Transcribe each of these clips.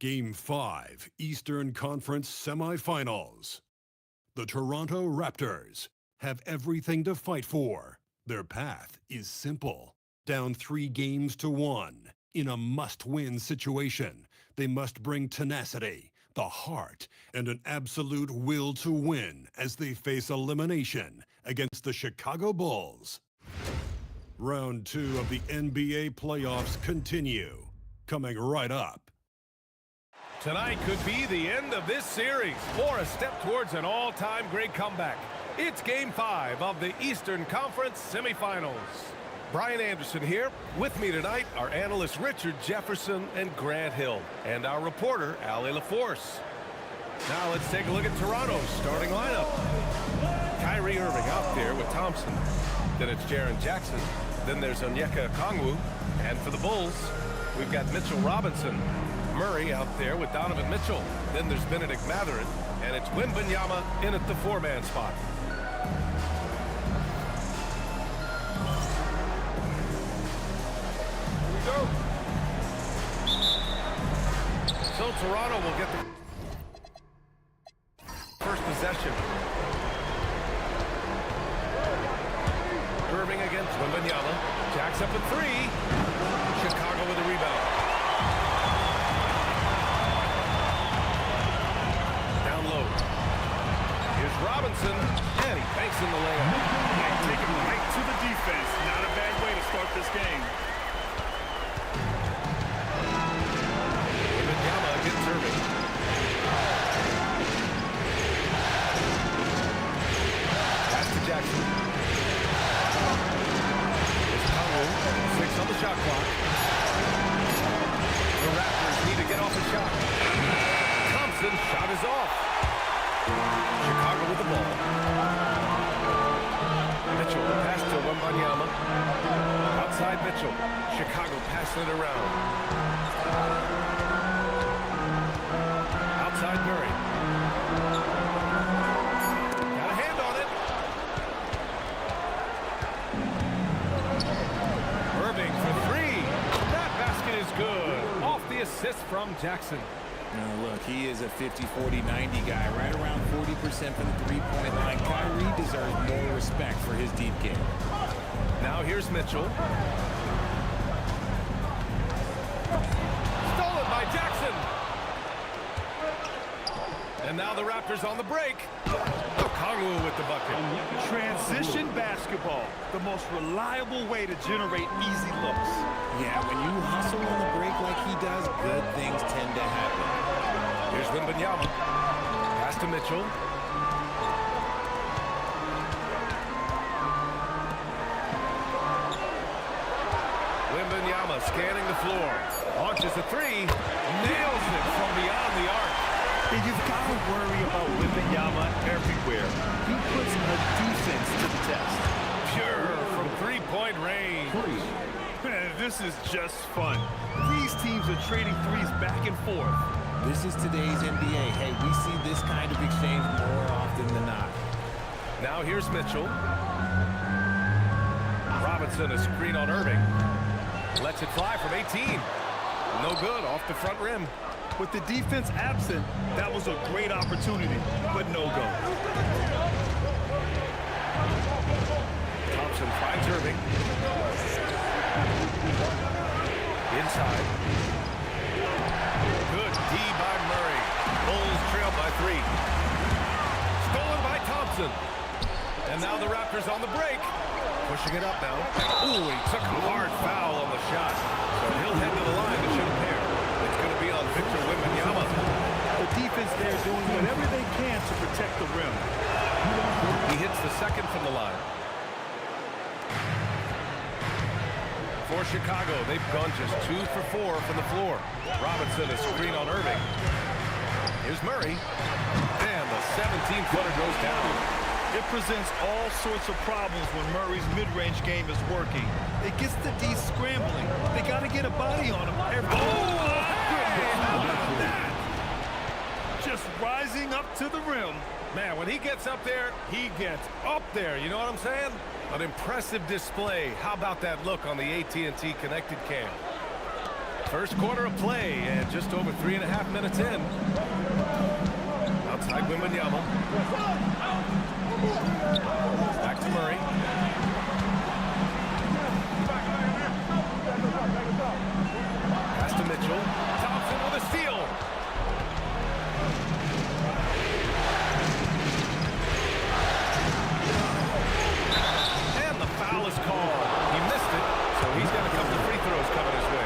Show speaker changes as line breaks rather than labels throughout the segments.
Game 5, Eastern Conference Semifinals. The Toronto Raptors have everything to fight for. Their path is simple. Down 3 games to 1. In a must-win situation, they must bring tenacity, the heart, and an absolute will to win as they face elimination against the Chicago Bulls. Round 2 of the NBA playoffs continue. Coming right up.
Tonight could be the end of this series or a step towards an all-time great comeback. It's Game 5 of the Eastern Conference Semifinals. Brian Anderson here. With me tonight are analysts Richard Jefferson and Grant Hill, and our reporter, Ali LaForce. Now let's take a look at Toronto's starting lineup. Kyrie Irving out there with Thompson. Then it's Jaren Jackson. Then there's Onyeka Okongwu. And for the Bulls, we've got Mitchell Robinson. Murray out there with Donovan Mitchell. Then there's Benedict Mathurin. And it's Wembanyama in at the 4-man spot. Here we go. So Toronto will get the first possession. Irving against Wembanyama. Jacks up at 3. Chicago with a rebound. Down low. Here's Robinson, and he banks in the layup.
Yeah, take him right to the defense. Not a bad way to start this game.
Wembanyama against Irving. Pass to Jackson. 6 on the shot clock. The Raptors need to get off a shot. Thompson shot is off. Chicago with the ball. Mitchell pass to Wembanyama. Outside Mitchell. Chicago passing it around. Outside Murray. Got a hand on it. Irving for 3. That basket is good. Off the assist from Jackson.
Now look, he is a 50-40-90 guy, right around 40% from the three-point line. Kyrie deserves more respect for his deep game.
Now here's Mitchell. Stolen by Jackson. And now the Raptors on the break. Okongwu with the bucket.
Transition basketball, the most reliable way to generate easy looks.
Yeah, when you hustle on the break like he does, good things tend to happen.
Here's Wembanyama. Pass to Mitchell. Wembanyama scanning the floor. Launches a 3. Nails it from beyond the arc.
You've got to worry about Wembanyama everywhere. He puts a defense to the test.
Pure from 3-point range.
Man, this is just fun. These teams are trading threes back and forth.
This is today's NBA. Hey, we see this kind of exchange more often than not.
Now here's Mitchell. Robinson, a screen on Irving. Lets it fly from 18. No good, off the front rim.
With the defense absent, that was a great opportunity, but no go.
Thompson finds Irving. Inside. Good D by Murray. Bulls trail by 3. Stolen by Thompson. And now the Raptors on the break. Pushing it up now. Ooh, he took a hard foul on the shot. So he'll head to the line to shoot a pair. It's going to be on Victor Wembanyama.
The defense there doing whatever they can to protect the rim.
He hits the second from the line. For Chicago, they've gone just 2 for 4 from the floor. Robinson, a screen on Irving. Here's Murray. And the 17-footer goes down.
It presents all sorts of problems when Murray's mid-range game is working. It gets the D scrambling. They got to get a body on him. How about that? Just rising up to the rim.
Man, when he gets up there, he gets up there. You know what I'm saying? An impressive display. How about that look on the AT&T connected cam? First quarter of play and just over 3.5 minutes in. Outside Wembanyama. Back to Murray. Pass to Mitchell. Thompson with a steal. And the foul is called. He missed it, so he's got a couple of free throws coming his way.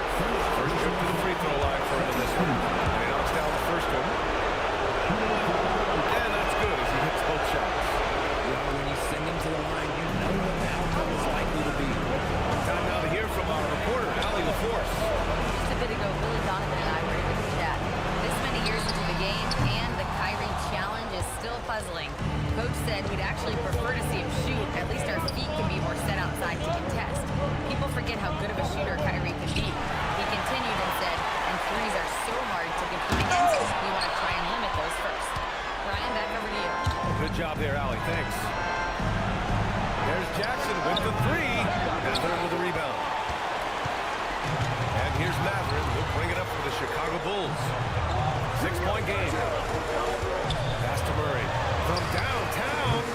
First trip to the free throw line for him in this one. And he knocks down the first one. And that's good as he hits both shots.
Well, when you send him to the line, you know what the outcome is likely to be.
Time now to hear from our reporter, Allie LaForce.
Just a bit ago, Billy Donovan and I were able to chat. This many years into the game, and the Kyrie challenge is still puzzling. Coach said we'd actually prefer to see him shoot. At least our feet can be more set outside to contest. People forget how good of a shooter Kyrie can be. He continued and said, and threes are so hard to compete against, we want to try and limit those first. Brian, back over to you.
Good job there, Allie. Thanks. There's Jackson with the three. Matherin with the rebound. And here's Matherin. He'll bring it up for the Chicago Bulls. 6-point game. Pass to Murray. From downtown.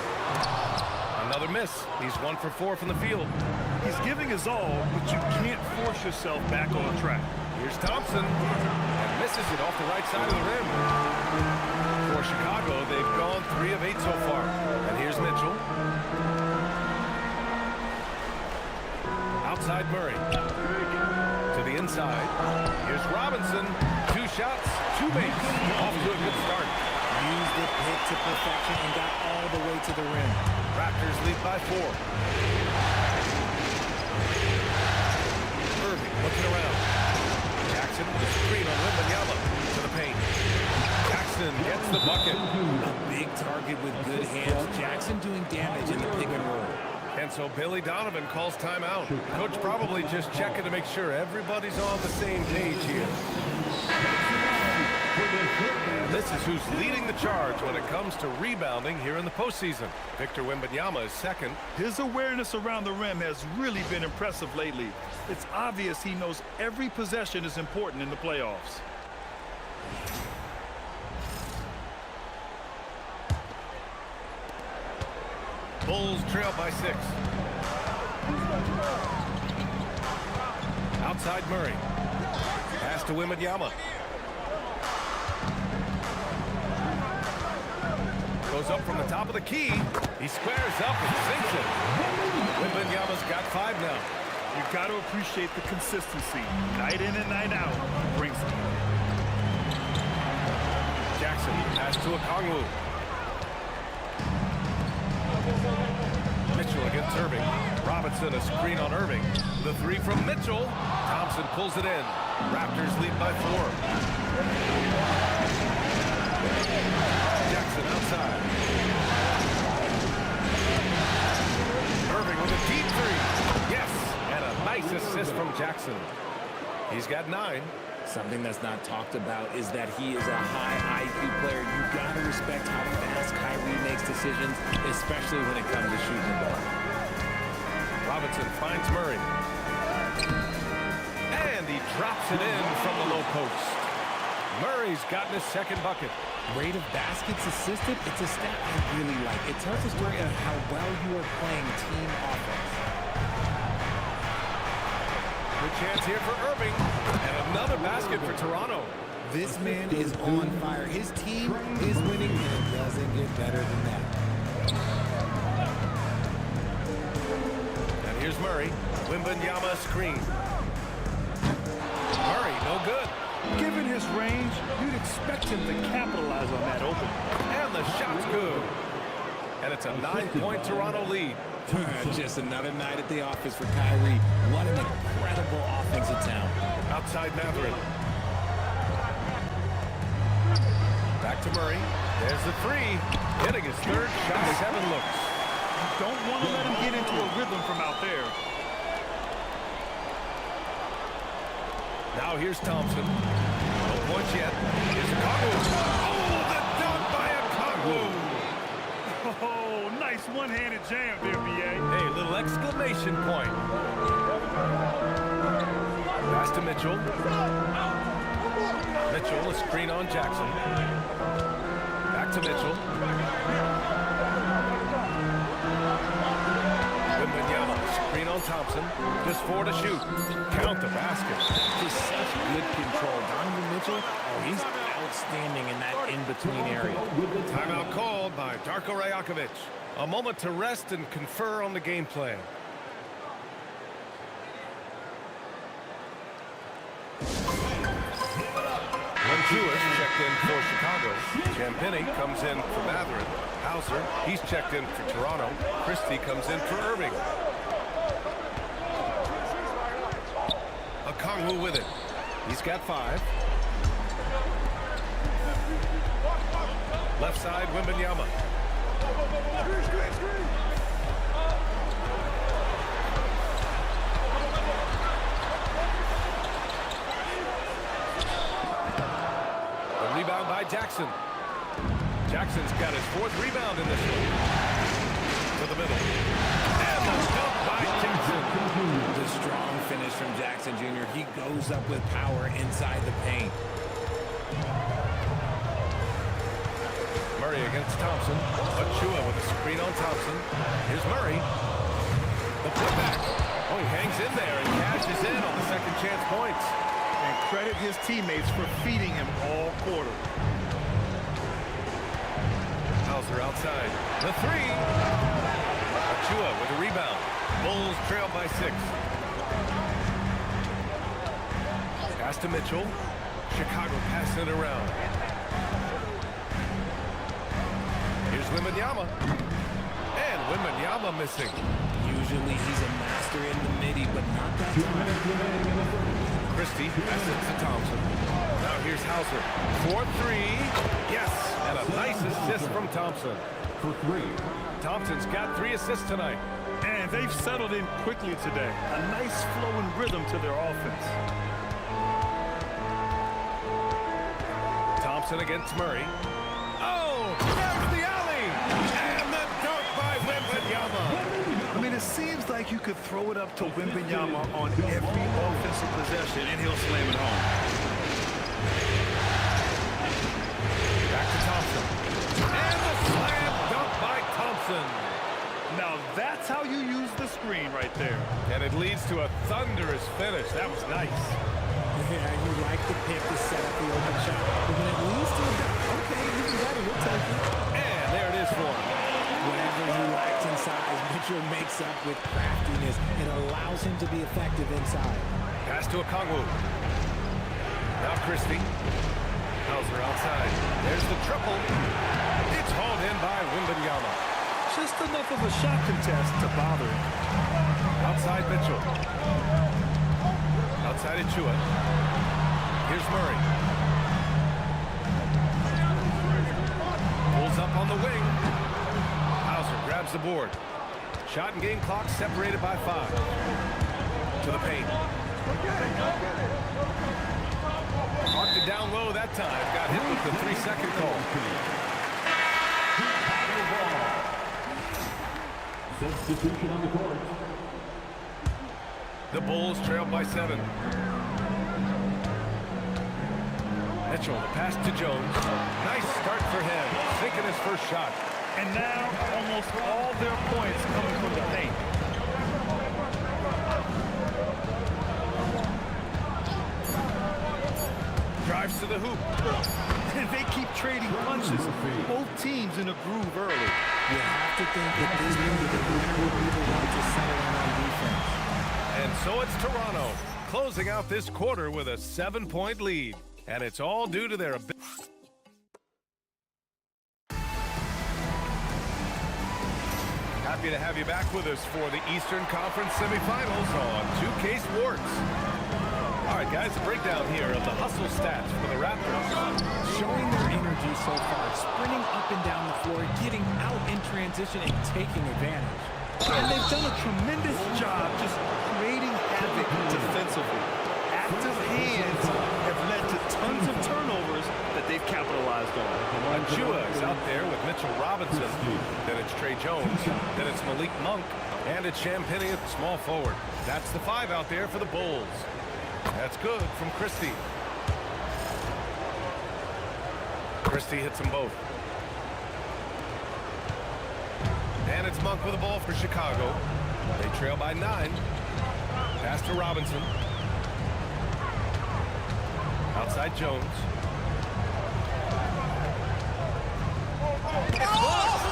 Another miss. He's 1 for 4 from the field.
He's giving his all, but you can't force yourself back on track.
Here's Thompson. And misses it off the right side of the rim. For Chicago, they've gone 3 of 8 so far. And here's Mitchell. Outside Murray. To the inside. Here's Robinson. 2 shots, 2 makes. Off to a good start.
Used the pick to perfection and got all the way to the rim.
Raptors lead by 4. Irving looking around. Jackson with a screen on Wembanyama to the paint. Jackson gets the bucket.
A big target with good hands. Jackson doing damage in the pick and roll.
And so Billy Donovan calls timeout. Coach probably just checking to make sure everybody's on the same page here. And this is who's leading the charge when it comes to rebounding here in the postseason. Victor Wembanyama is second.
His awareness around the rim has really been impressive lately. It's obvious he knows every possession is important in the playoffs.
Bulls trail by 6. Outside Murray. Pass to Wembanyama. Goes up from the top of the key. He squares up and sinks it. Wembanyama's got 5 now.
You've got to appreciate the consistency. Night in and night out. Brings it.
Jackson pass to Okongwu. Mitchell against Irving. Robinson a screen on Irving. The 3 from Mitchell. Thompson pulls it in. Raptors lead by 4. Jackson outside. Irving with a deep 3. Yes, and a nice assist from Jackson. He's got 9.
Something that's not talked about is that he is a high IQ player. You've got to respect how fast Kyrie makes decisions, especially when it comes to shooting the ball.
Robinson finds Murray. And he drops it in from the low post. Murray's gotten his second bucket.
Rate of baskets assisted, it's a stat I really like. It tells a story of how well you are playing team offense.
Good chance here for Irving. And another basket for Toronto.
This man is on fire. His team is winning, and it doesn't get better than that.
And here's Murray. Wembanyama screen. Murray, no good.
Given his range, you'd expect him to capitalize on that open.
And the shot's good. And it's a 9-point Toronto lead.
Just another night at the office for Kyrie. What an incredible offensive talent.
Outside Matherin. Back to Murray. There's the 3. Hitting his third shot. 7 looks.
You don't want to let him get into a rhythm from out there.
Now here's Thompson. No points yet. Here's Okongwu. Oh, the dunk by Okongwu.
Oh, nice one-handed jam there, B.A.
Hey, little exclamation point. Pass to Mitchell. Mitchell, a screen on Jackson. Back to Mitchell. Wembanyama, screen on Thompson. Just 4 to shoot. Count the basket.
Just such good control. Donovan Mitchell, oh, he's outstanding in that in-between area.
Timeout called by Darko Rajakovic. A moment to rest and confer on the game plan. Lewis checked in for Chicago. Champagny comes in for Matherin. Hauser, he's checked in for Toronto. Christie comes in for Irving. Okongwu with it. He's got 5. Left side, Wembanyama. Rebound by Jackson. Jackson's got his 4th rebound in this one. To the middle. And the dunk by Jackson.
The strong finish from Jackson Jr. He goes up with power inside the paint.
Murray against Thompson. Achua with a screen on Thompson. Here's Murray. The putback. Oh, he hangs in there and cashes in on the second chance points.
And credit his teammates for feeding him all quarter.
Hauser outside. The 3. Achua with a rebound. Bulls trail by 6. Pass to Mitchell. Chicago passing it around. Here's Wembanyama. And Wembanyama missing.
Usually he's a master in the midi, but not that time.
Christie passes to Thompson. Now here's Hauser. 4-3. Yes, and a nice assist from Thompson.
For 3.
Thompson's got 3 assists tonight.
And they've settled in quickly today. A nice flowing rhythm to their offense.
Thompson against Murray. Oh, there's the alley! And the dunk by Wembanyama.
I mean, it seems like you could throw it up to Wembanyama on every offensive possession, and he'll slam it home.
Back to Thompson. And the slam dunk by Thompson.
Now, that's how you use the screen right there.
And it leads to a thunderous finish. That was nice.
Yeah, you like the pick to set up the open shot. But when it leads to a dunk, okay, you can get it, we'll take it.
And there it is for him.
Whatever he lacks in size, Mitchell makes up with craftiness. It allows him to be effective inside.
Pass to Okongwu. Now Christie. Hauser outside. There's the triple. It's hauled in by Wembanyama.
Just enough of a shot contest to bother him.
Outside Mitchell. Outside Achua. Here's Murray. Pulls up on the wing. Hauser grabs the board. Shot and game clock separated by 5. To the paint. Marked it down low that time. Got hit with the 3-second call.
Substitution on the court.
The Bulls trail by 7. Mitchell, the pass to Jones. Nice start for him. Sinking his first shot.
And now, almost all their points coming from the paint.
Drives to the hoop.
And they keep trading punches. Both teams in a groove early.
You have to think that this individual would be the one to settle in on defense.
And so it's Toronto, closing out this quarter with a 7-point lead. And it's all due to their ability. Happy to have you back with us for the Eastern Conference semifinals on 2K Sports. All right, guys, a breakdown here of the hustle stats for the Raptors.
Showing their energy so far, sprinting up and down the floor, getting out in transition and taking advantage.
And they've done a tremendous job just creating havoc defensively. Active hands have led to tons of turnovers that they've capitalized on.
Achua is out there with Mitchell Robinson. Then it's Trey Jones. Then it's Malik Monk. And it's Champagny at the small forward. That's the 5 out there for the Bulls. That's good from Christie. Christie hits them both. And it's Monk with the ball for Chicago. They trail by 9. Pass to Robinson. Outside Jones. It's blocked.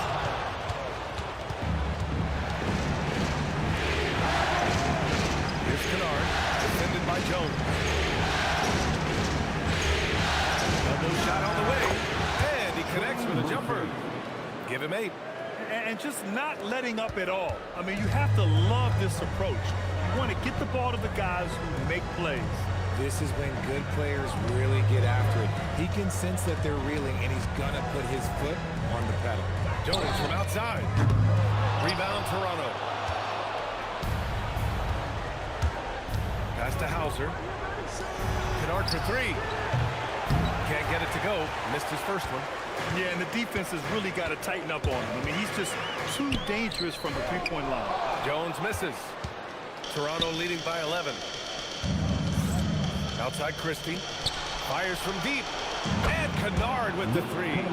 Here's Kennard, defended by Jones. Elbow shot on the way, and he connects with a jumper. Give him 8.
And just not letting up at all. I mean, you have to love this approach. You want to get the ball to the guys who make plays.
This is when good players really get after it. He can sense that they're reeling, and he's going to put his foot on the pedal.
Jones from outside. Rebound, Toronto. Pass to Hauser. Kennard for 3. Can't get it to go. Missed his first one.
Yeah, and the defense has really got to tighten up on him. I mean, he's just too dangerous from the three-point line.
Jones misses. Toronto leading by 11. Outside Christie. Fires from deep. And Kennard with the 3.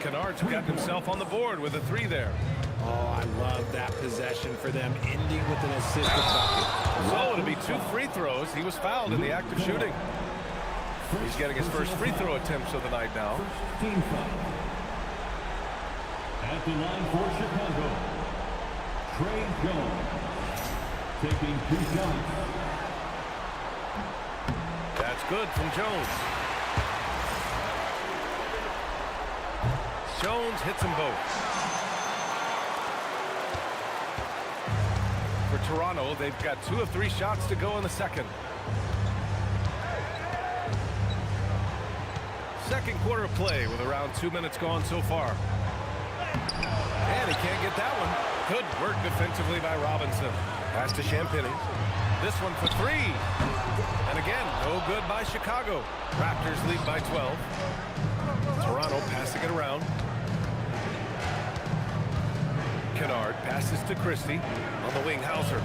Kennard's got himself on the board with a 3 there.
Oh, I love that possession for them, ending with an assisted bucket.
So it'll be 2 free throws. He was fouled in the act of shooting. He's getting his first free throw attempts of the night now.
Team foul. At the line for Chicago, Trey Jones taking 2 shots.
That's good from Jones. Jones hits them both. For Toronto, they've got 2 of 3 shots to go in the second. Second quarter of play with around 2 minutes gone so far. And he can't get that one. Good work defensively by Robinson. Pass to Champagny. This one for 3. And again, no good by Chicago. Raptors lead by 12. Toronto passing it around. Kennard passes to Christie. On the wing, Hauser.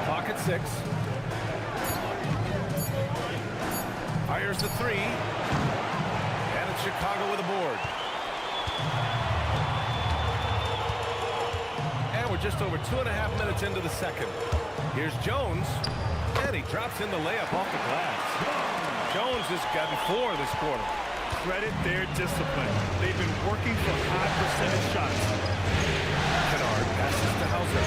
Clock at 6. Fires the 3. And it's Chicago with a board. And we're just over 2.5 minutes into the second. Here's Jones. And he drops in the layup off the glass. Jones has gotten 4 this quarter.
Credit their discipline. They've been working for high percentage shots.
Kennard passes to Hauser.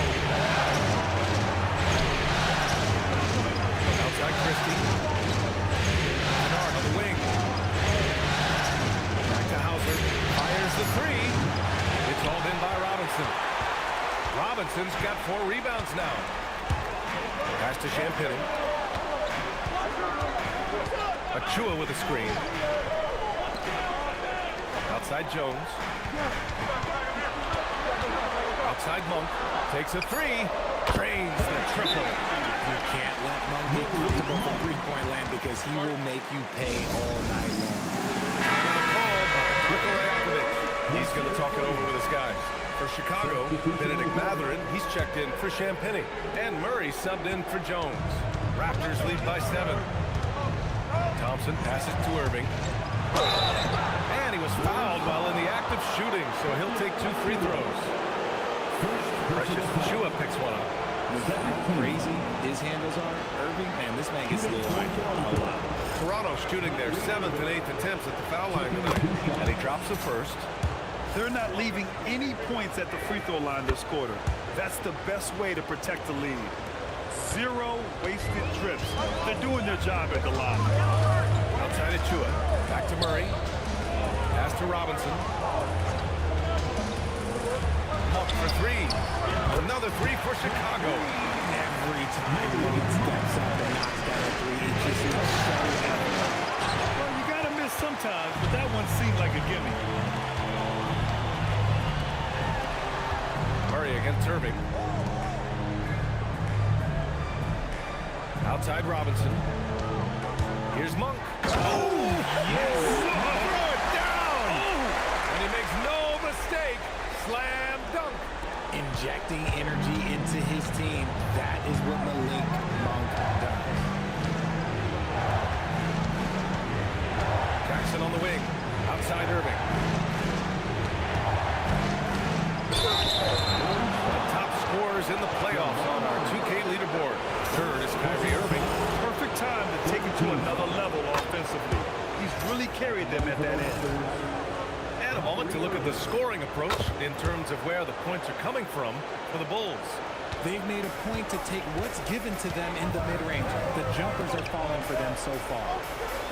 Outside Christie. Kennard on the wing. Back to Hauser. Fires the 3. It's hauled in by Robinson. Robinson's got 4 rebounds now. Pass to Champagny. Achua with a screen. Outside Jones. Outside Monk. Takes a 3. Drains the triple.
You can't let Monk get comfortable from three-point land because he will make you pay all night long.
He's going to talk it over with his guys. For Chicago, Benedict Matherin, he's checked in for Champagny. And Murray subbed in for Jones. Raptors lead by 7. Thompson passes to Irving. And he was fouled while in the act of shooting, so he'll take 2 free throws. Precious Achua picks one up.
How crazy his handles are, Irving, man, this man gets to the line a lot.
Toronto shooting their 7th and 8th attempts at the foul line tonight. And he drops the first.
They're not leaving any points at the free throw line this quarter. That's the best way to protect the lead. 0 wasted trips. They're doing their job at the line.
Outside Achua. Back to Murray. Pass to Robinson. Monk for 3. Another 3 for Chicago.
Every time he steps up and knocks down a 3, it just looks so epic.
Well, you got to miss sometimes, but that one seemed like a gimme.
Murray against Irving. Outside Robinson. Here's Monk. Oh, yes! Throw it down! And he makes no mistake. Slam dunk.
Injecting energy into his
outside Irving. Top scorers in the playoffs on our 2K leaderboard. Third is Kyrie Irving.
Perfect time to take it to another level offensively. He's really carried them at that end.
And a moment to look at the scoring approach in terms of where the points are coming from for the Bulls.
They've made a point to take what's given to them in the mid-range. The jumpers are falling for them so far.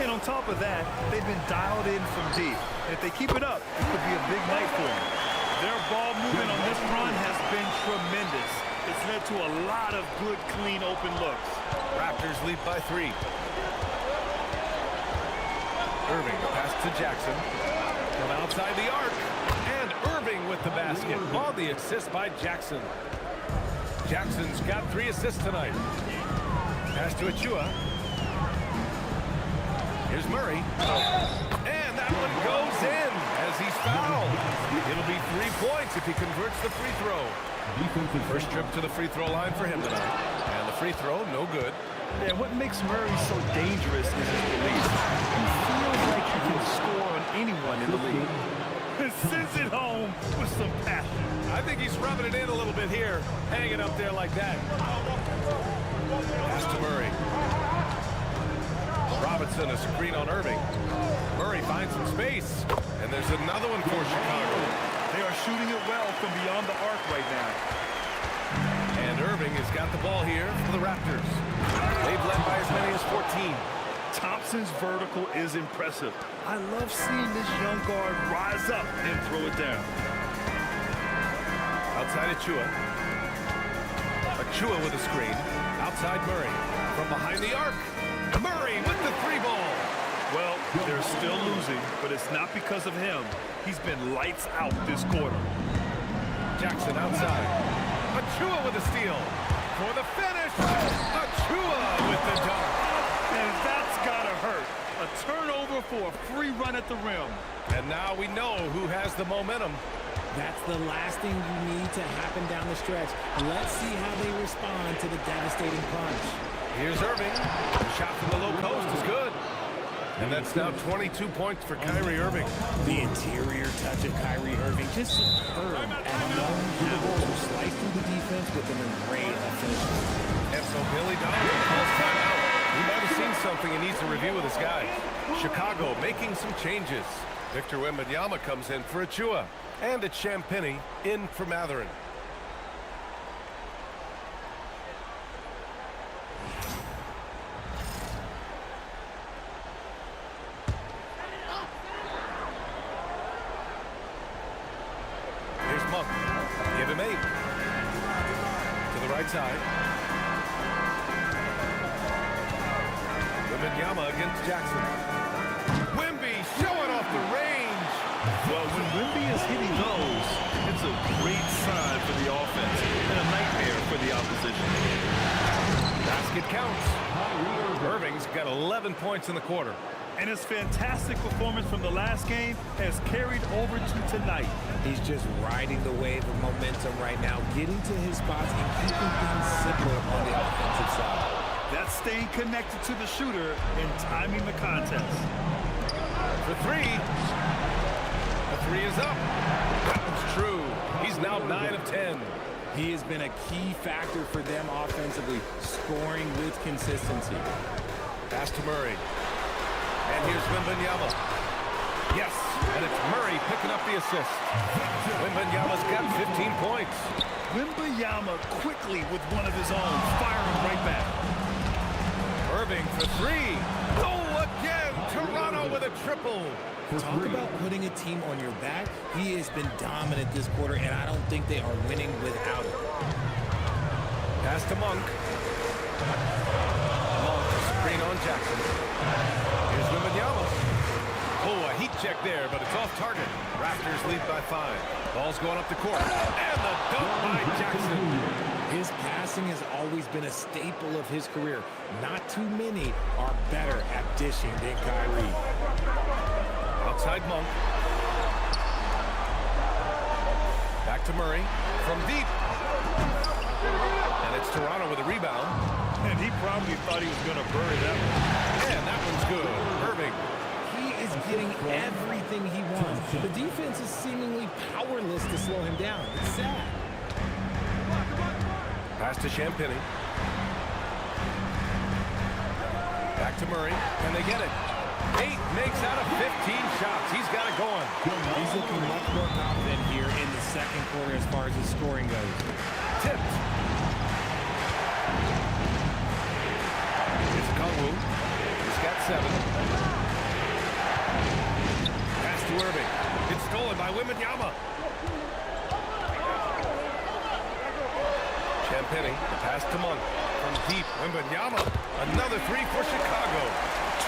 And on top of that, they've been dialed in from deep. And if they keep it up, it could be a big night for them. Their ball movement on this run has been tremendous. It's led to a lot of good, clean, open looks.
Raptors lead by 3. Irving pass to Jackson. From outside the arc. And Irving with the basket. On the assist by Jackson. Jackson's got 3 assists tonight. Pass to Achua. Here's Murray. And that one goes in as he's fouled. It'll be 3 points if he converts the free throw. First trip to the free throw line for him tonight. And the free throw, no good.
And what makes Murray so dangerous is his release. He feels like he can score on anyone in the league. And sends it home with some passion.
I think he's rubbing it in a little bit here, hanging up there like that. Pass to Murray. Robinson, a screen on Irving. Murray finds some space, and there's another one for Chicago.
They are shooting it well from beyond the arc right now.
And Irving has got the ball here for the Raptors. They've led by as many as 14.
Thompson's vertical is impressive. I love seeing this young guard rise up and throw it down.
Outside Achua. Achua with a screen. Outside Murray. From behind the arc. Murray with the 3-ball.
Well, they're still losing, but it's not because of him. He's been lights out this quarter.
Jackson outside. Achua with a steal. For the finish. Achua with the dunk.
And that's gotta hurt. A turnover for a free run at the rim.
And now we know who has the momentum.
That's the last thing you need to happen down the stretch. Let's see how they respond to the devastating punch.
Here's Irving. The shot from the low post is good. And that's now 22 points for Kyrie Irving.
The interior touch of Kyrie Irving just superb and known how to slice through the defense with an array of finishes.
And so Billy Donovan calls timeout. He might have seen something he needs to review with his guys. Chicago making some changes. Victor Wembanyama comes in for Achua. And it's Champagnie in for Matherin. Here's Monk. Give him 8. To the right side. Wembanyama against Jackson. Wemby showing off the range.
Well, when Wemby is hitting those, it's a great sign for the offense and a nightmare for the opposition.
Basket counts. Irving's got 11 points in the quarter.
And his fantastic performance from the last game has carried over to tonight.
He's just riding the wave of momentum right now, getting to his spots and keeping things simple on the offensive side.
That's staying connected to the shooter and timing the contest.
For 3. The 3 is up. That one's true. He's now 9 of 10.
He has been a key factor for them offensively, scoring with consistency.
Pass to Murray. And here's Wembanyama. Yes, and it's Murray picking up the assist. Wembanyama's got 15 points.
Wembanyama quickly with one of his own, firing right back.
Irving for 3. Oh, again! Toronto with a triple.
Talk about putting a team on your back. He has been dominant this quarter, and I don't think they are winning without it.
Pass to Monk. Monk, screen on Jackson. Here's Wembanyama. Oh, a heat check there, but it's off target. Raptors lead by 5. Ball's going up the court. And the dunk by Jackson.
His passing has always been a staple of his career. Not too many are better at dishing than Kyrie.
Outside Monk. Back to Murray. From deep. And it's Toronto with a rebound.
And he probably thought he was going to bury that one.
And that one's good. Irving.
He is getting everything he The defense is seemingly powerless to slow him down. It's sad.
Pass to Champagny. Back to Murray. Can they get it? 8 makes out of 15 shots. He's got it going.
He's looking much more confident here in the second quarter as far as his scoring goes.
Tipped. It's Kongwu. He's got 7. Pass to Irving. It's stolen by Wembanyama. Champagny. Pass to Monk. From deep, Wembanyama. Another 3 for Chicago.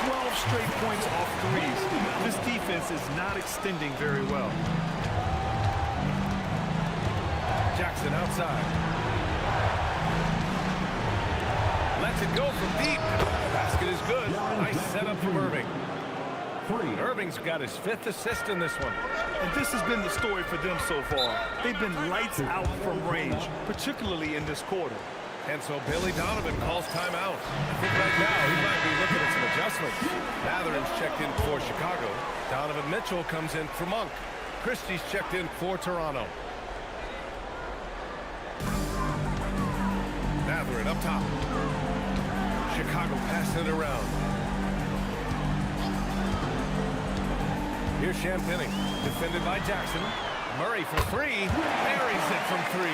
12 straight points off threes. This defense is not extending very well.
Jackson outside. Lets it go from deep. Basket is good. Nice setup from Irving. Irving's got his 5th assist in this one.
And this has been the story for them so far. They've been lights out from range, particularly in this quarter.
And so Billy Donovan calls timeout. I think right now he might be looking at some adjustments. Matherin's checked in for Chicago. Donovan Mitchell comes in for Monk. Christie's checked in for Toronto. Matherin up top. Chicago passing it around. Here's Champagny, defended by Jackson. Murray for 3. Buries it from 3.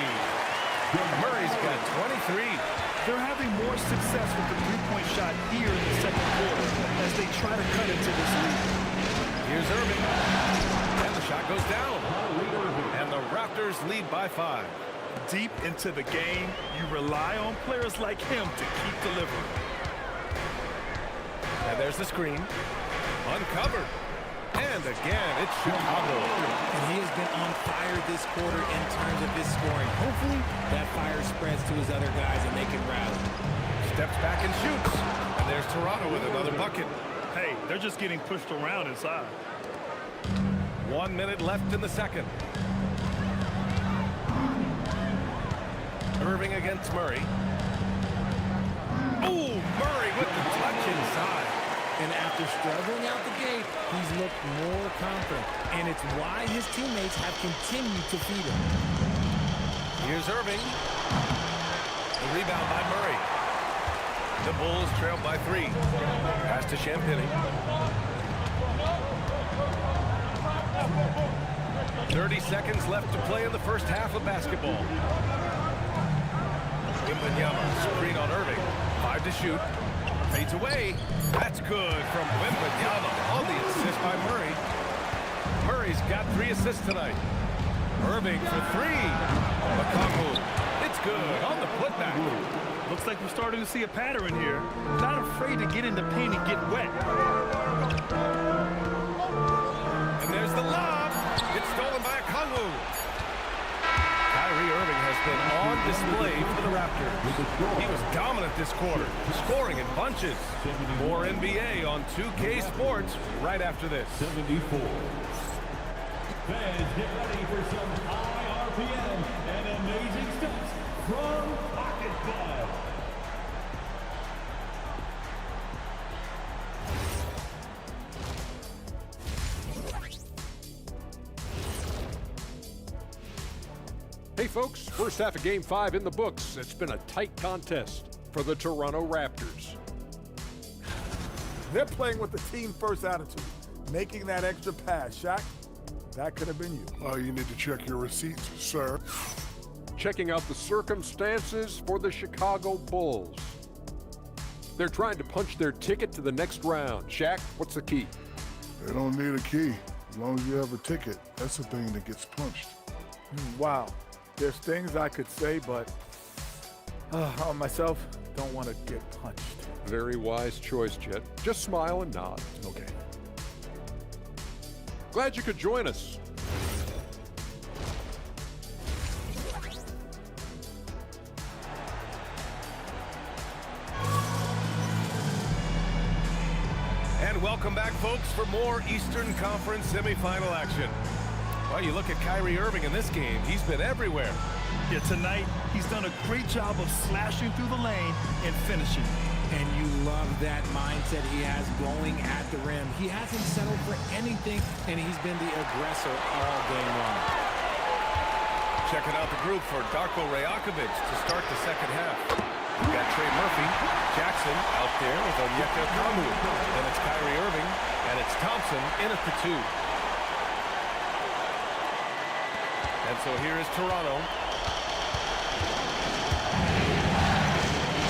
Murray's got 23.
They're having more success with the three-point shot here in the second quarter as they try to cut into this lead.
Here's Irving. And the shot goes down. And the Raptors lead by 5.
Deep into the game, you rely on players like him to keep delivering.
And there's the screen. Uncovered. And again, it's Chicago.
And he has been on fire this quarter in terms of his scoring. Hopefully, that fire spreads to his other guys and they can rally.
Steps back and shoots. And there's Toronto with another bucket.
Hey, they're just getting pushed around inside.
1 minute left in the second. Irving against Murray. Oh, Murray with the touch inside.
And after struggling out the gate, he's looked more confident. And it's why his teammates have continued to feed him.
Here's Irving. The rebound by Murray. The Bulls trail by 3. Pass to Champagny. 30 seconds left to play in the first half of basketball. Wembanyama, screen on Irving. 5 to shoot. Fades away. That's good from Wembanyama on the assist by Murray. Murray's got 3 assists tonight. Irving for 3. Okongwu. It's good on the putback.
Looks like we're starting to see a pattern here. Not afraid to get in the paint and get wet.
And there's the lob. It's stolen by Okongwu. Kyrie Irving has been on display for the Raptors. He was dominant this quarter, scoring in bunches. More NBA on 2K Sports right after this.
74. Fans, get ready for some high RPM and amazing steps from Pocket Bud.
Hey folks, first half of Game 5 in the books. It's been a tight contest for the Toronto Raptors.
They're playing with the team-first attitude, making that extra pass. Shaq, that could have been you.
Oh, you need to check your receipts, sir.
Checking out the circumstances for the Chicago Bulls. They're trying to punch their ticket to the next round. Shaq, what's the key?
They don't need a key. As long as you have a ticket, that's the thing that gets punched.
Wow. There's things I could say, but on myself, don't want to get punched.
Very wise choice, Jet. Just smile and nod.
Okay.
Glad you could join us.
And welcome back, folks, for more Eastern Conference semifinal action. Well, you look at Kyrie Irving in this game, he's been everywhere.
Yeah, tonight, he's done a great job of slashing through the lane and finishing.
And you love that mindset he has going at the rim. He hasn't settled for anything, and he's been the aggressor all game long.
Checking out the group for Darko Rajakovic to start the second half. We've got Trey Murphy, Jackson out there with Onyeka Okongwu. Then it's Kyrie Irving, and it's Thompson in at the 2. And so here is Toronto.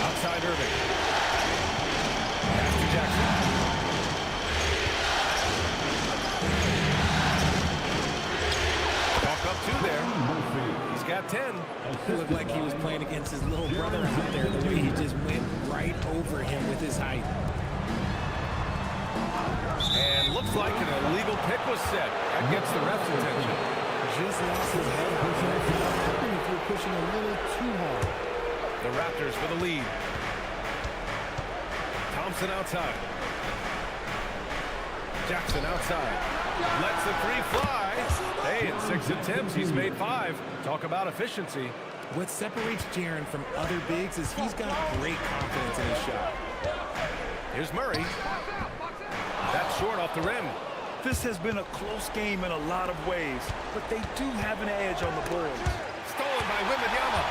Outside Irving. Pass to Jackson. Walk up 2 there. He's got 10.
It looked like he was playing against his little brother out there, the way he just went right over him with his height.
And looks like an illegal pick was set. That gets the ref's attention.
Just lost his head. If you're pushing a little too hard.
The Raptors with a lead. Thompson outside. Jackson outside. Lets the 3 fly. Hey, in 6 attempts, he's made 5. Talk about efficiency.
What separates Jaren from other bigs is he's got great confidence in his shot.
Here's Murray. That's short off the rim.
This has been a close game in a lot of ways, but they do have an edge on the boards.
Stolen by Wembanyama.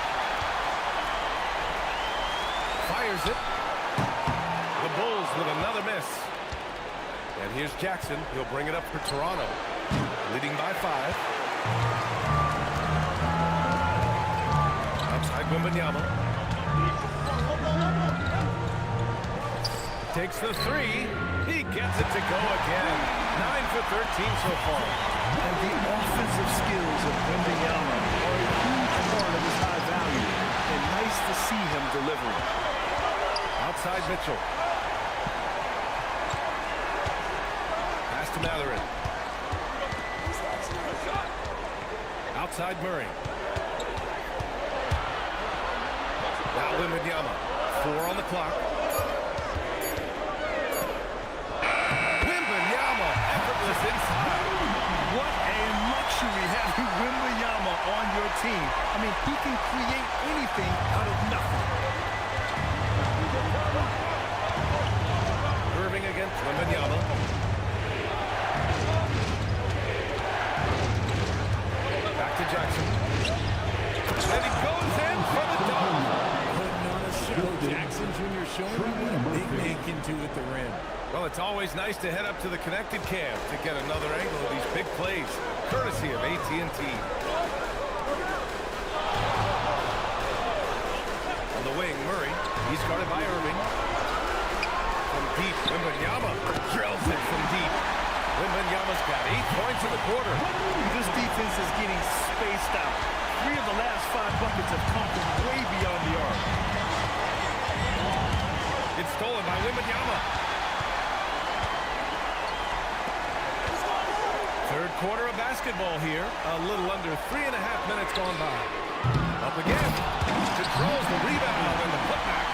Fires it. The Bulls with another miss. And here's Jackson. He'll bring it up for Toronto. Leading by 5. Outside Wembanyama. Takes the 3. He gets it to go again. 9 for 13 so far.
And the offensive skills of Wembanyama are a huge part of his high value. And nice to see him deliver.
Outside Mitchell. Pass to Matherin. Outside Murray. Now Wembanyama. 4 on the clock. Wembanyama, effortless inside.
What a luxury having Wembanyama on your team. I mean, he can create anything out of nothing.
Irving against Wembanyama. Back to Jackson. And he goes in for the dunk.
Putting on a show. Jackson Jr. showing you what a big man can do at the rim.
Well, it's always nice to head up to the connected cam to get another angle of these big plays, courtesy of AT&T. On the wing, Murray. He's guarded by Irving. From deep, Wembanyama drills it from deep. Wembanyama's got 8 points in the quarter.
This defense is getting spaced out. 3 of the last 5 buckets have come from way beyond the arc.
It's stolen by Wembanyama. Third quarter of basketball here. A little under 3.5 minutes gone by. Up again. Controls the rebound and the putback.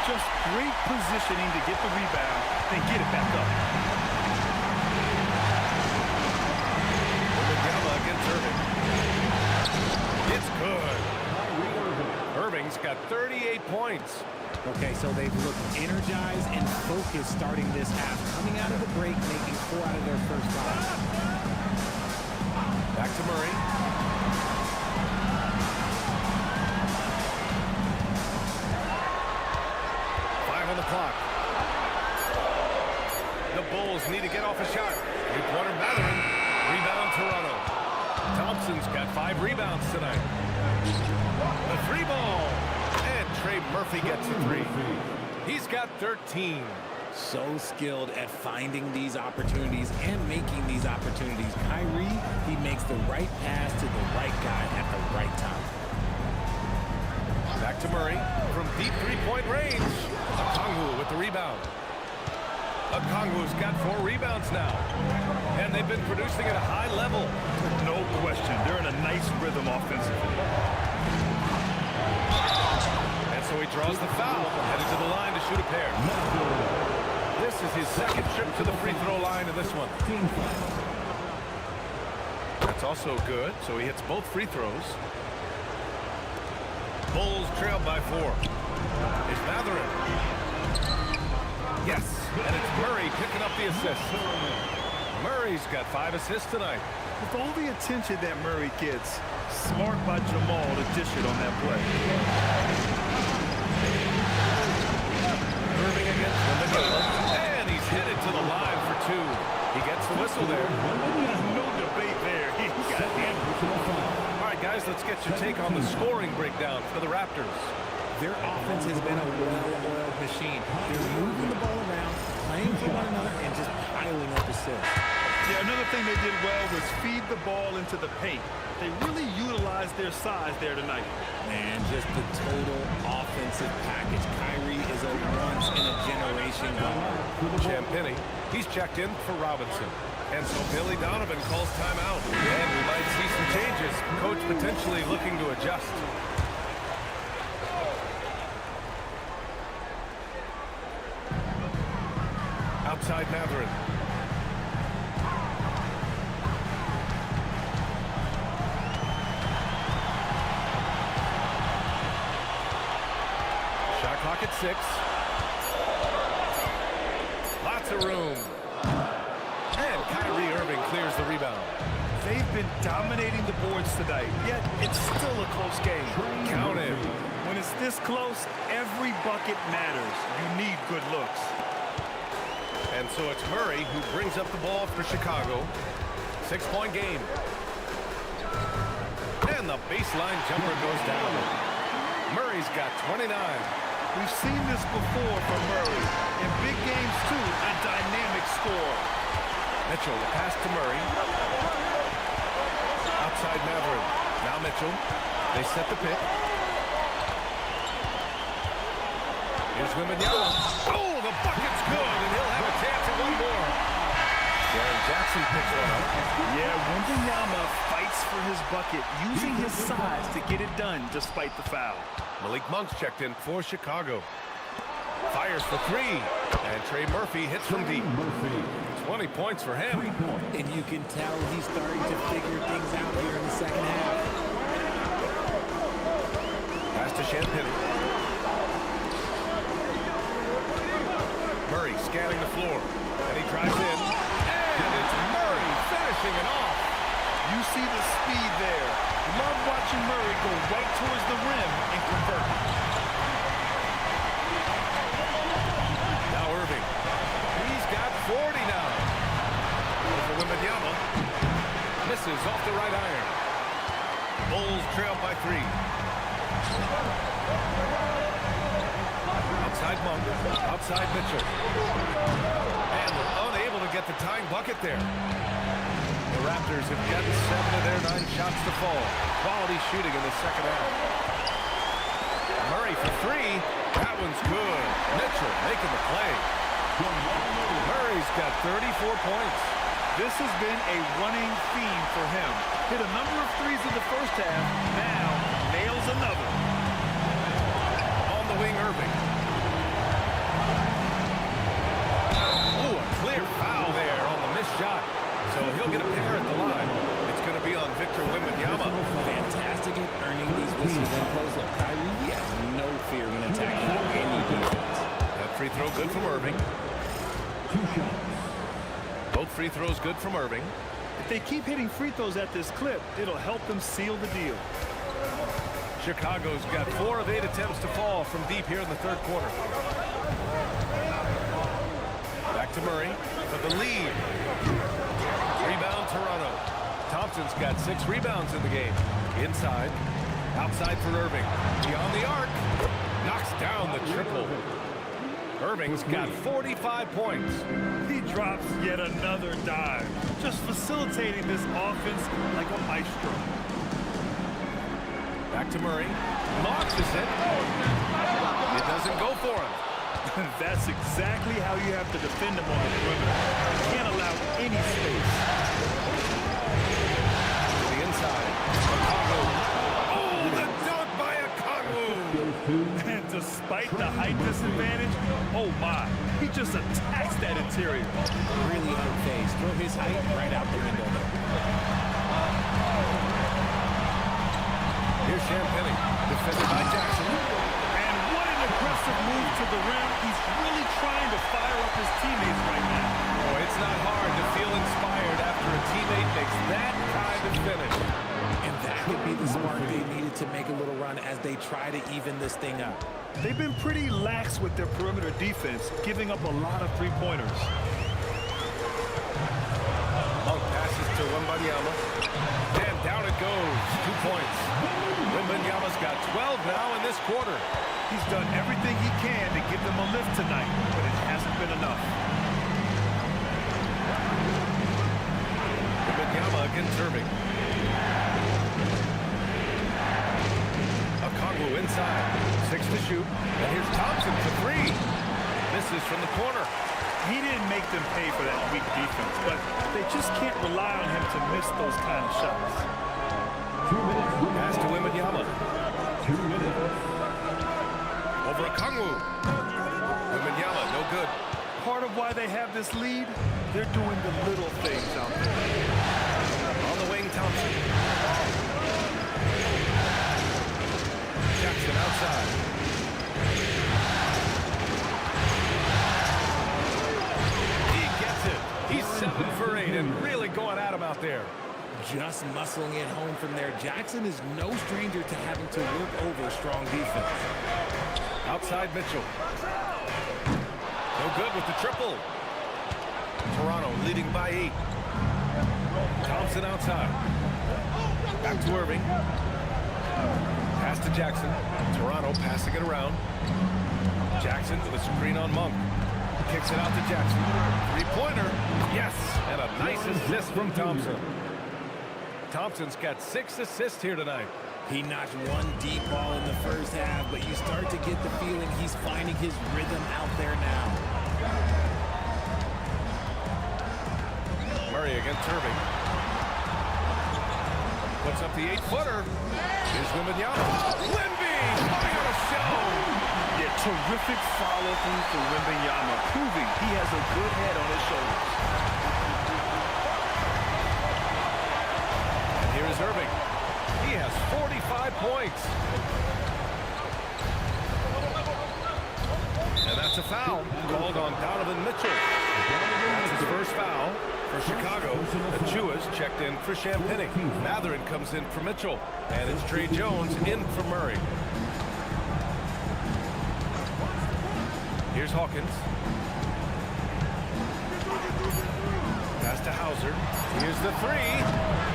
Just great positioning to get the rebound and get it back up.
Wembanyama against Irving. It's good. Irving's got 38 points.
Okay, so they've looked energized and focused starting this half, coming out of the break, making 4 out of their first 5.
Back to Murray. 5 on the clock. The Bulls need to get off a shot. 3-pointer Matherin. Rebound Toronto. Thompson's got 5 rebounds tonight. The 3 ball. And Trey Murphy gets a 3. He's got 13.
So skilled at finding these opportunities and making these opportunities. Kyrie, he makes the right pass to the right guy at the right time.
Back to Murray from deep 3-point range. Okongwu with the rebound. Okongwu's got 4 rebounds now. And they've been producing at a high level.
No question. They're in a nice rhythm offensively.
And so he draws the foul, headed to the line to shoot a pair. This is his second trip to the free throw line in this one. That's also good, so he hits both free throws. Bulls trailed by 4. It's Matherin. Yes, and it's Murray picking up the assist. Murray's got 5 assists tonight.
With all the attention that Murray gets, smart by Jamal to dish it on that play.
Irving against Wembanyama, and he's headed to the line for 2. He gets the whistle there.
No debate there. He got hammered.
All right, guys, let's get your take on the scoring breakdown for the Raptors.
Their offense has been a well-oiled machine. They're moving the ball around, playing for one another, and just piling up assists.
Yeah, another thing they did well was feed the ball into the paint. They really utilized their size there tonight.
Man, just the total offensive package. Kyrie is a once-in-a-generation guard.
Champagny, he's checked in for Robinson. And so Billy Donovan calls timeout. And we might see some changes. Coach potentially looking to adjust. Outside Matherin. Shot clock at 6. Lots of room. And Kyrie Irving clears the rebound.
They've been dominating the boards tonight, yet it's still a close game.
Count him.
When it's this close, every bucket matters. You need good looks.
And so it's Murray who brings up the ball for Chicago. 6-point game. And the baseline jumper goes down. Murray's got 29.
We've seen this before from Murray. In big games, too, a dynamic score.
Mitchell, the pass to Murray. Outside Matherin. Now Mitchell. They set the pick. Here's Wembanyama. Oh, the bucket's good, and he'll have a chance at one more. Jaren Jackson picks one up.
Yeah, Wembanyama fights for his bucket, using his size to get it done despite the foul.
Malik Monk's checked in for Chicago. Fires for 3. And Trey Murphy hits from deep. 20 points for him.
And you can tell he's starting to figure things out here in the second half.
Pass to Champagny. Murray scanning the floor. And he drives in. And it's Murray finishing it off.
You see the speed there. Love watching Murray go right towards the rim and convert.
Now Irving. He's got 40 now. Over Wembanyama. Misses off the right iron. Bulls trail by 3. Outside Monk. Outside Mitchell. And they're unable to get the tying bucket there. The Raptors have gotten 7 of their 9 shots to fall. Quality shooting in the second half. Murray for 3. That one's good. Mitchell making the play. Murray's got 34 points.
This has been a running theme for him. Hit a number of threes in the first half. Now nails another.
On the wing, Irving. Oh, a clear foul there on the missed shot. So he'll get a pair at the line. It's going to be on Victor Wembanyama.
Fantastic at earning these whistles and close up. Kyrie, he has no fear when attacking any defense.
That free throw good from Irving. Both free throws good from Irving.
If they keep hitting free throws at this clip, it'll help them seal the deal.
Chicago's got 4 of 8 attempts to fall from deep here in the third quarter. Back to Murray for the lead. Rebound Toronto. Thompson's got 6 rebounds in the game. Inside. Outside for Irving. Beyond the arc. Knocks down the triple. Irving's got 45 points.
He drops yet another dive, just facilitating this offense like a maestro.
Back to Murray. Launches it. It doesn't go for him.
That's exactly how you have to defend him on the perimeter. You can't allow any space.
To the inside. Chicago. Oh, the dunk by Okongwu.
And despite the height disadvantage, oh my, he just attacks that interior.
Really unfazed. Throw his height right out the window.
Here's Champagny, defended by Jackson.
And what an aggressive move to the rim. He's really trying to fire up his teammates right now.
Oh, it's not hard to feel inspired after a teammate makes that kind of finish.
And that could be the spark they needed to make a little run as they try to even this thing up.
They've been pretty lax with their perimeter defense, giving up a lot of three-pointers.
Monk passes to Wembanyama. And down it goes. 2 points. Wembanyama's got 12 now in this quarter.
He's done everything he can to give them a lift tonight, but it hasn't been enough.
Wembanyama against Irving. Okongwu inside. 6 to shoot. And here's Thompson for 3. Misses from the corner.
He didn't make them pay for that weak defense, but they just can't rely on him to miss those kind of shots.
2 minutes.
Pass to Wembanyama.
2 minutes.
Over Okongwu. Wembanyama, no good.
Part of why they have this lead, they're doing the little things out there.
On the wing, Thompson. Jackson outside. He gets it. He's 7 for 8 and really going at him out there.
Just muscling it home from there. Jackson is no stranger to having to work over strong defense.
Outside Mitchell. No good with the triple. Toronto leading by 8. Thompson outside. Back to Irving. Pass to Jackson. Toronto passing it around. Jackson with a screen on Monk. Kicks it out to Jackson. 3-pointer. Yes. And a nice assist from Thompson. Thompson's got 6 assists here tonight.
He knocked one deep ball in the first half, but you start to get the feeling he's finding his rhythm out there now.
Murray against Irving. Puts up the 8-footer. Here's Wembanyama. Wemby putting on a show.
Yeah, terrific follow-through for Wembanyama, proving he has a good head on his shoulders.
And here is Irving. He has 45 points. And that's a foul called on Donovan Mitchell. That's his first foul for Chicago. Achua's checked in for Champagny. Matherin comes in for Mitchell. And it's Trey Jones in for Murray. Here's Hawkins. Pass to Hauser. Here's the 3.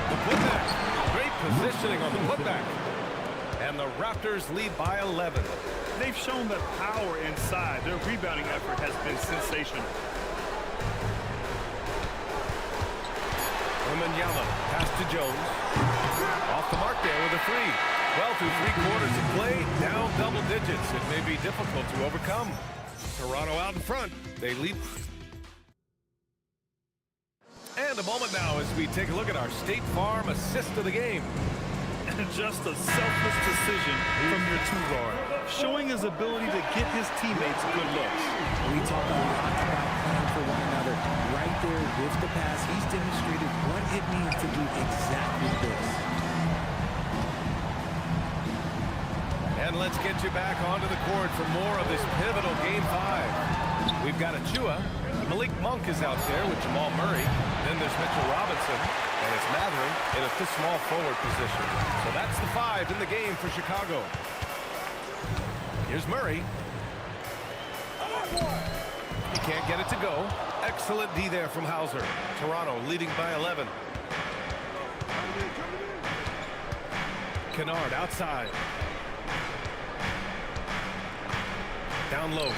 The putback. Great positioning on the putback. And the Raptors lead by 11.
They've shown that power inside. Their rebounding effort has been sensational.
Wembanyama, pass to Jones. Off the mark there with a 3. Well, through 3 quarters of play, down double digits. It may be difficult to overcome. Toronto out in front. They lead. And a moment now as we take a look at our State Farm assist of the game.
And just a selfless decision from your 2-guard, showing his ability to get his teammates good looks.
We talk a lot about playing for one another. Right there with the pass, he's demonstrated what it means to do exactly this.
And let's get you back onto the court for more of this pivotal Game 5. We've got Achua. Malik Monk is out there with Jamal Murray. Then there's Mitchell Robinson. And it's Matherin in a small forward position. So that's the 5 in the game for Chicago. Here's Murray. He can't get it to go. Excellent D there from Hauser. Toronto leading by 11. Kennard outside. Down low.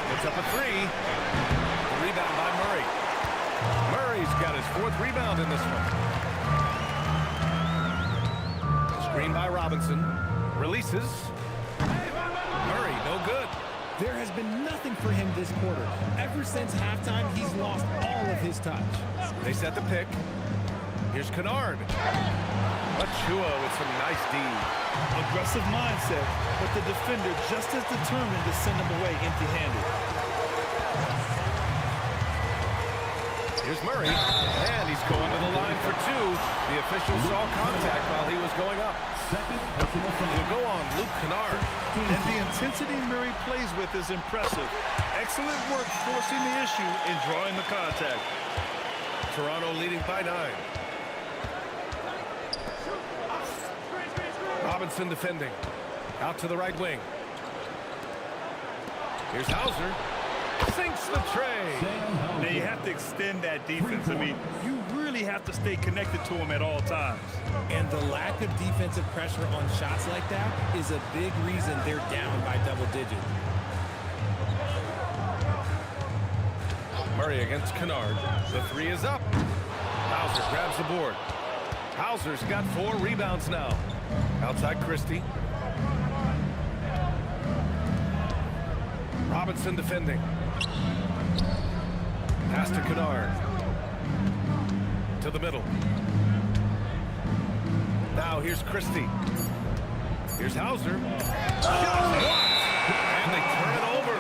Puts up a 3. The rebound by Murray. Murray's got his 4th rebound in this one. Screen by Robinson. Releases. Murray, no good.
There has been nothing for him this quarter. Ever since halftime, he's lost all of his touch.
They set the pick. Here's Kennard. Achua with some nice D.
Aggressive mindset, but the defender just as determined to send him away empty-handed.
Here's Murray, and he's going to the line for two. The official saw contact while he was going up. He'll go on Luke Kennard.
And the intensity Murray plays with is impressive. Excellent work forcing the issue and drawing the contact.
Toronto leading by 9. Robinson defending. Out to the right wing. Here's Hauser. Sinks the tray.
Now you have to extend that defense. I mean, you really have to stay connected to him at all times.
And the lack of defensive pressure on shots like that is a big reason they're down by double digits.
Murray against Kennard. The three is up. Hauser grabs the board. Hauser's got 4 rebounds now. Outside Christie. Robinson defending. Pass to Kennard. To the middle. Now here's Christie. Here's Hauser. Shot blocked. And they turn it over.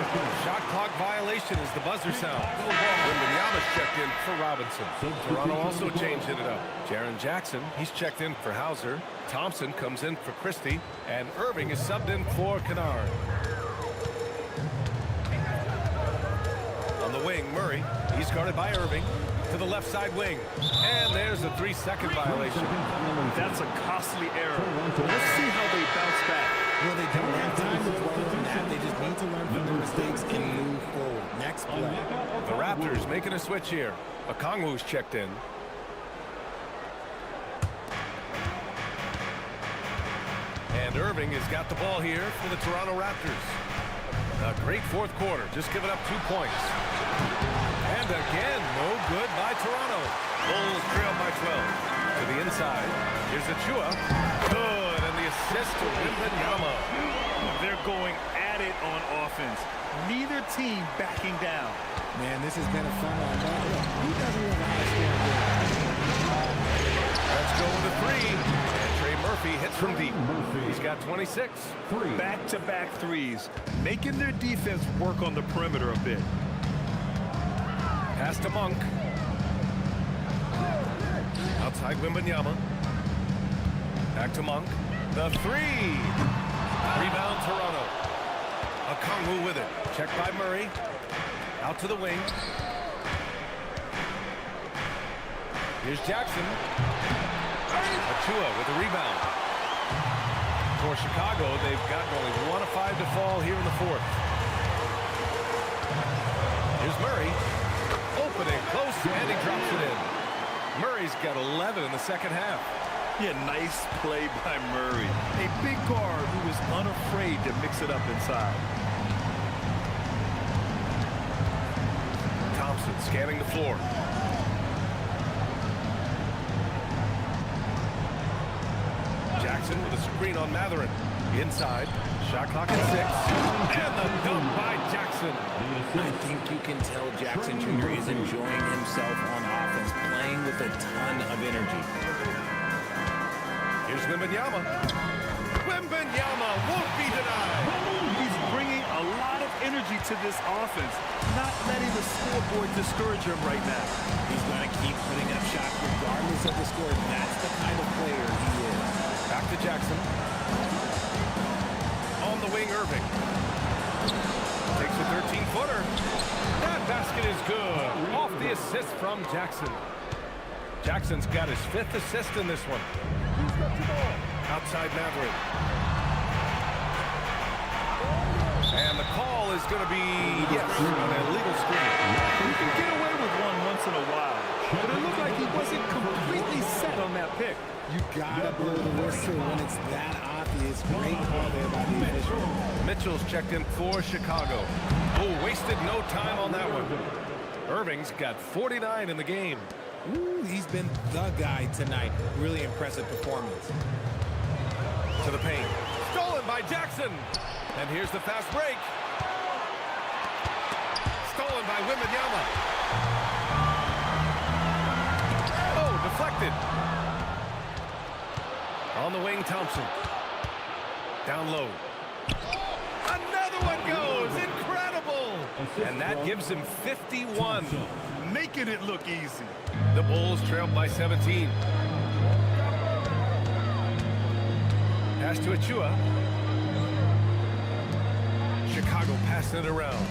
Shot clock violation is the buzzer sound. Wembanyama's checked in for Robinson. Toronto also changing it up. Jaren Jackson, he's checked in for Hauser. Thompson comes in for Christie. And Irving is subbed in for Kennard. On the wing, Murray. He's guarded by Irving. To the left side wing. And there's a 3-second violation.
That's a costly error. Let's see how they bounce back.
Well, they don't have time to dwell on that. They just need to learn from their mistakes and move forward. Next play.
The Raptors making a switch here. Okongwu's checked in. And Irving has got the ball here for the Toronto Raptors. A great fourth quarter, just giving up 2 points. And again, no good by Toronto. Bulls trail by 12. To the inside, here's Achua. Good, and the assist to Wembanyama.
They're going at it on offense. Neither team backing down.
Man, this has been a fun one. Who doesn't want to
Let's go with a 3. And Trey Murphy hits from deep. He's got 26.
Back-to-back threes, making their defense work on the perimeter a bit.
Pass to Monk. Outside Wembanyama. Back to Monk. The 3. Rebound Toronto. Okongwu with it. Checked by Murray. Out to the wing. Here's Jackson. Achua with a rebound. For Chicago, they've gotten only 1 of 5 to fall here in the fourth. Here's Murray. Opening close, and he drops it in. Murray's got 11 in the second half.
Yeah, nice play by Murray. A big guard who was unafraid to mix it up inside.
Thompson scanning the floor. Jackson with a screen on Matherin. Inside. Shot clock at 6. And the dunk by Jackson.
I think you can tell Jackson Jr. is enjoying himself on offense, playing with a ton of energy.
Here's Wembanyama. Wembanyama won't be denied.
He's bringing a lot of energy to this offense, not letting the scoreboard discourage him right now.
He's going to keep putting up shots regardless of the score. That's the kind of player he is.
Back to Jackson. On the wing, Irving. Takes a 13-footer. That basket is good. Off the assist from Jackson. Jackson's got his 5th assist in this one. Outside Matherin. And the call is going to be, yes, an illegal screen.
You can get away with one once in a while, but it looked like he wasn't completely set on that pick.
You gotta blow the whistle when it's that obvious. Great call there by the official.
Mitchell's checked in for Chicago. Oh, wasted no time on that one. Irving's got 49 in the game.
Ooh, he's been the guy tonight. Really impressive performance.
To the paint. Stolen by Jackson. And here's the fast break. Stolen by Wembanyama. Oh, deflected. On the wing, Thompson. Down low. Another one goes. Incredible. And that gives him 51.
Making it look easy.
The Bulls trailed by 17. Pass to Achua. Chicago passing it around.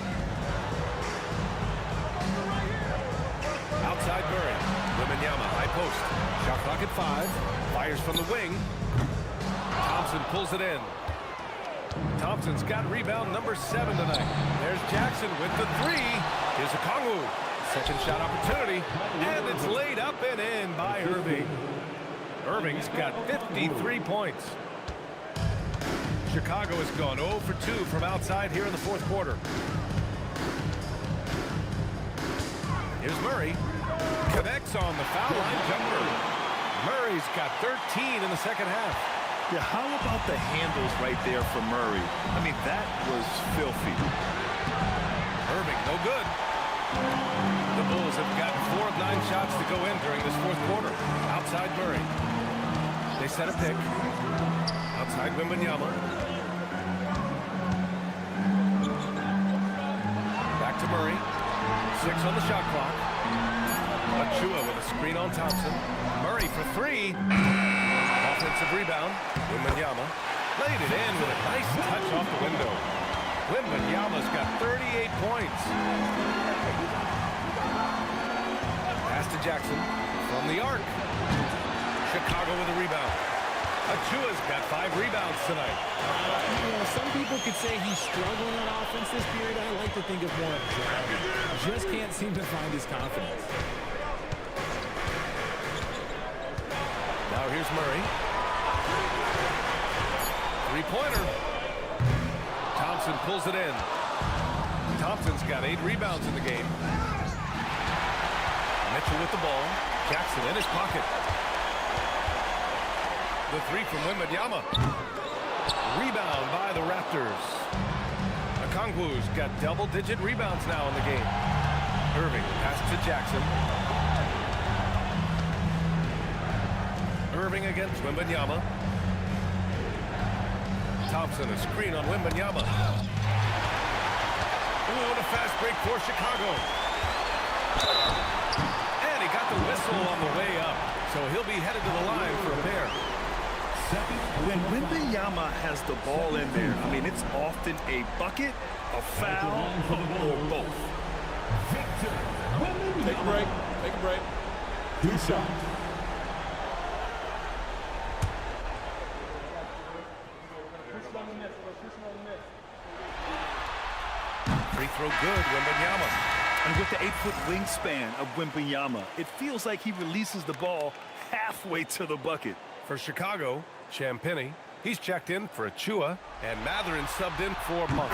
Outside Murray. Wembanyama, high post. Shot clock at 5. Fires from the wing. Thompson pulls it in. Thompson's got rebound number 7 tonight. There's Jackson with the 3. Here's Okongwu. Second shot opportunity. And it's laid up and in by Irving. Irving's got 53 points. Chicago has gone 0 for 2 from outside here in the fourth quarter. Here's Murray. Connects on the foul line jumper. Murray's got 13 in the second half.
Yeah, how about the handles right there for Murray? I mean, that was filthy.
Irving, no good. The Bulls have got 4 of 9 shots to go in during this fourth quarter. Outside Murray. They set a pick. Outside Wembanyama. Back to Murray. 6 on the shot clock. Achua with a screen on Thompson. Murray for 3. Offensive rebound. Wembanyama laid it in with a nice touch off the window. Wembanyama's got 38 points. Pass to Jackson from the arc. Chicago with a rebound. Achua's got 5 rebounds tonight.
You know, some people could say he's struggling on offense this period. I like to think of more of driving. Just can't seem to find his confidence.
Now here's Murray. 3-pointer. Thompson pulls it in. Thompson's got 8 rebounds in the game. Mitchell with the ball. Jackson in his pocket. The 3 from Wembanyama. Rebound by the Raptors. Okongwu's got double-digit rebounds now in the game. Irving passes to Jackson. Irving against Wembanyama. Thompson, a screen on Wembanyama. Ooh, and a fast break for Chicago. And he got the whistle on the way up, so he'll be headed to the line for a pair.
When Wembanyama has the ball in there, I mean, it's often a bucket, a foul, or both.
Take a break. Take a break.
2 shots.
Free throw good, Wembanyama.
And with the 8-foot wingspan of Wembanyama, it feels like he releases the ball halfway to the bucket.
For Chicago, Champagnie, he's checked in for Achua, and Mathurin subbed in for Monk.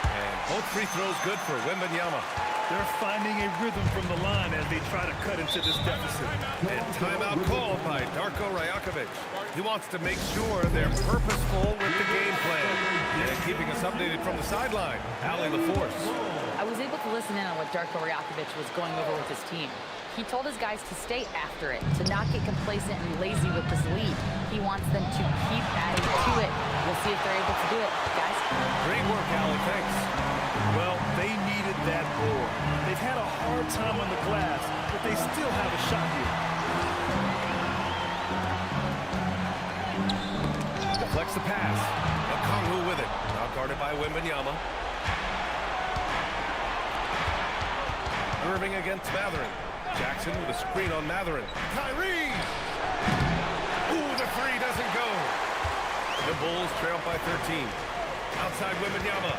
And both free throws good for Wembanyama.
They're finding a rhythm from the line as they try to cut into this deficit.
And timeout called by Darko Rajakovic. He wants to make sure they're purposeful with the game plan. And keeping us updated from the sideline, Allie LaForce.
I was able to listen in on what Darko Rajakovic was going over with his team. He told his guys to stay after it, to not get complacent and lazy with this lead. He wants them to keep adding to it. We'll see if they're able to do it, guys.
Great work, Allie. Thanks.
Well, they needed that board. They've had a hard time on the glass, but they still have a shot here.
Deflects the pass. Okongwu with it. Now guarded by Wembanyama. Irving against Mathurin. Jackson with a screen on Mathurin. Kyrie! Ooh, the 3 doesn't go. The Bulls trail by 13. Outside Wembanyama.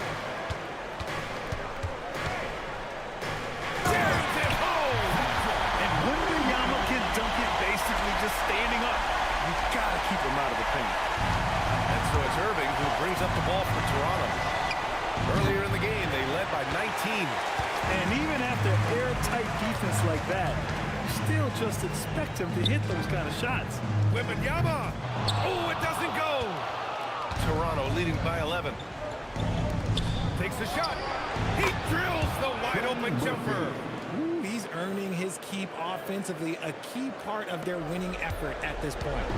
Carries it home!
And Wembanyama can dunk it basically just standing up. You gotta keep him out of the paint.
And so it's Irving who brings up the ball for Toronto. Earlier in the game, they led by 19.
And even after airtight defense like that, you still just expect him to hit those kind of shots.
Wembanyama! Oh, it doesn't go! Toronto leading by 11. Takes the shot. He drills the wide-open jumper.
Ooh, he's earning his keep offensively, a key part of their winning effort at this point.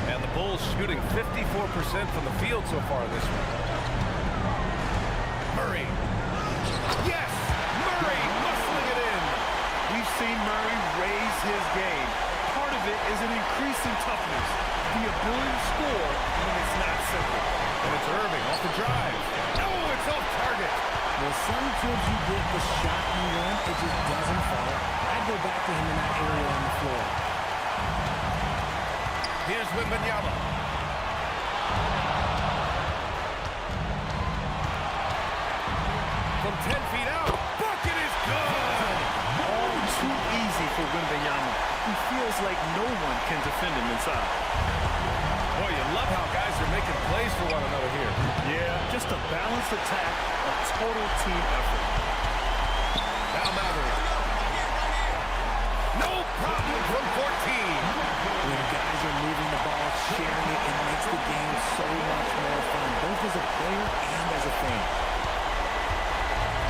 And the Bulls shooting 54% from the field so far this one. Murray. Yes!
seen Murray raise his game. Part of it is an increase in toughness, the ability to score when it's not simple.
And it's Irving off the drive. No, it's off target.
Well, sometimes you get the shot you want, it just doesn't fall. I'd go back to him in that area on the floor.
Here's Wembanyama. From 10 feet out, bucket is good!
All too easy for Wembanyama. He feels like no one can defend him inside.
Boy, you love how guys are making plays for one another here.
Yeah, just a balanced attack, a total team effort.
Now Maverick. No problem from 14.
When guys are moving the ball, sharing it makes the game so much more fun, both as a player and as a fan.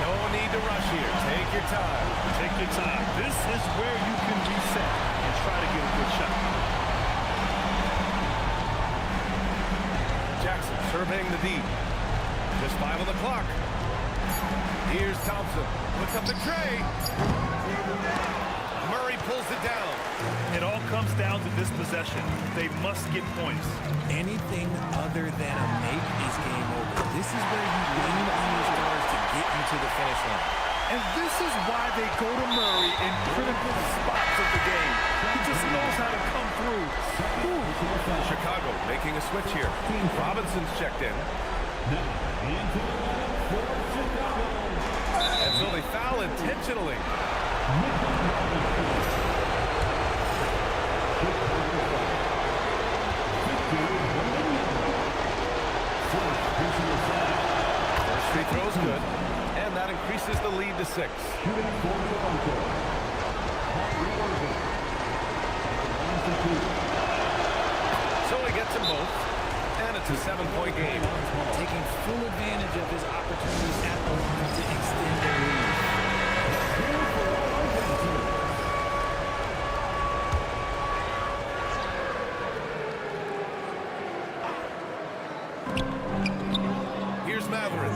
No need to rush here. Take your time.
Take your time. This is where you can reset and try to get a good shot.
Jackson surveying the deep. Just 5 on the clock. Here's Thompson. Puts up the tray. Murray pulls it down.
It all comes down to this possession. They must get points.
Anything other than a make is game over. This is where you lean on your stars to get you to the finish line.
And this is why they go to Murray in critical spots of the game. He just knows how to come through.
Chicago making a switch here. Robinson's checked in. And so they foul intentionally. First free throw's good. And that increases the lead to 6. So he gets them both. And it's a 7-point game.
Taking full advantage of his opportunities at the line to extend the lead.
Here's Matherin.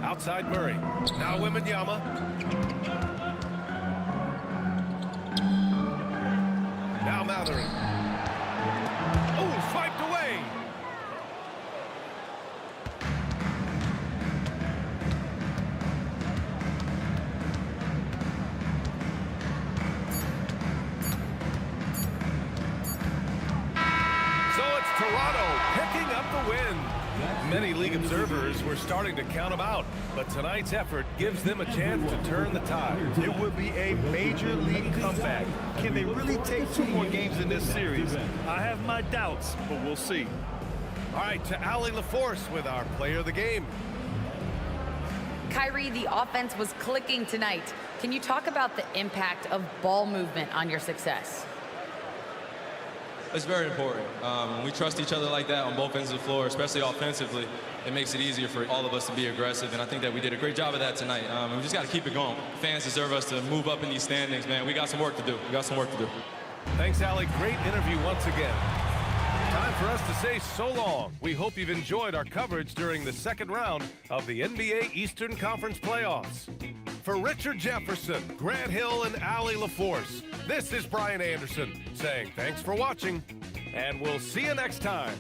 Outside Murray. Now Wembanyama. Now Matherin. Oh, swiped away. So it's Toronto picking up the win. Many league observers were starting to count them out, but tonight's effort gives them a chance to turn the tide.
It would be a major league comeback. Can they really take 2 more games in this series? I have my doubts, but we'll see.
All right, to Allie LaForce with our player of the game.
Kyrie, the offense was clicking tonight. Can you talk about the impact of ball movement on your success?
It's very important. When we trust each other like that on both ends of the floor, especially offensively, it makes it easier for all of us to be aggressive, and I think that we did a great job of that tonight. We just got to keep it going. Fans deserve us to move up in these standings, man. We got some work to do. We got some work to do.
Thanks, Allie. Great interview once again. Time for us to say so long. We hope you've enjoyed our coverage during the second round of the NBA Eastern Conference playoffs. For Richard Jefferson, Grant Hill, and Allie LaForce, this is Brian Anderson saying thanks for watching, and we'll see you next time.